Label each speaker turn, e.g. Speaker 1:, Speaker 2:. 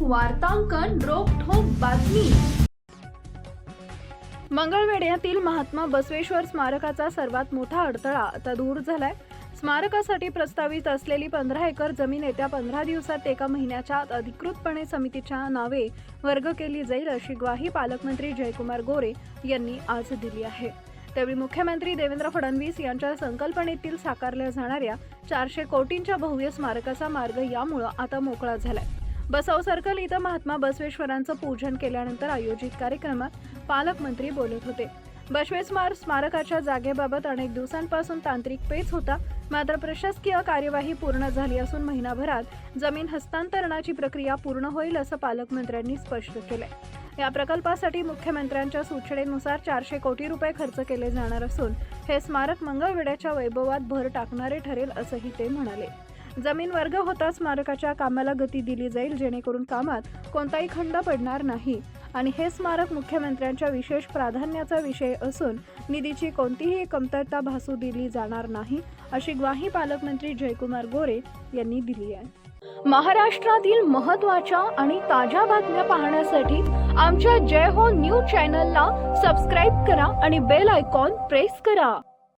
Speaker 1: वार्तांकन रोखठोक बातमी। मंगळवेढ्यातील महात्मा बसवेश्वर स्मारकाचा सर्वात मोठा अडथळा आता दूर झालाय। स्मारकासाठी प्रस्तावित असलेली 15 एकर जमीन येत्या 15 दिवसात एका महिन्याच्या आत अधिकृतपणे समितीच्या नावे वर्ग केली जाईल, अशी ग्वाही पालकमंत्री जयकुमार गोरे यांनी आज दिली आहे। त्यावेळी मुख्यमंत्री देवेंद्र फडणवीस यांच्या संकल्पनेतील साकारल्या जाणाऱ्या 400 कोटींच्या भव्य स्मारकाचा मार्ग यामुळे आता मोकळा झालाय। बसव सर्कल इथं महात्मा बसवेश्वरांचं पूजन केल्यानंतर आयोजित कार्यक्रमात पालकमंत्री बोलत होते। बसवेश्वर स्मारकाच्या जागेबाबत अनेक दिवसांपासून तांत्रिक पेच होता, मात्र प्रशासकीय कार्यवाही पूर्ण झाली असून महिनाभरात जमीन हस्तांतरणाची प्रक्रिया पूर्ण होईल, असं पालकमंत्र्यांनी स्पष्ट केलंय। या प्रकल्पासाठी मुख्यमंत्र्यांच्या सूचनेनुसार 400 कोटी रुपये खर्च केले जाणार असून हे स्मारक मंगळवेढ्याच्या वैभवात भर टाकणारे ठरेल, असंही ते म्हणाले। जमीन वर्ग होता स्मारकाच्या कामाला गती दिली जाईल, जेणेकरून कामात कोणताही खंड पडणार नाही आणि हे स्मारक मुख्यमंत्र्यांच्या विशेष प्राधान्याचा विषय असून निधीची कोणतीही कमतरता भासू दिली जाणार नाही, अशी ग्वाही पालकमंत्री जयकुमार गोरे यांनी दिली आहे। महाराष्ट्रातील महत्त्वाच्या आणि ताज्या बातम्या पाहण्यासाठी आमच्या जय हो न्यूज चॅनलला सबस्क्राइब करा आणि बेल आयकॉन प्रेस करा।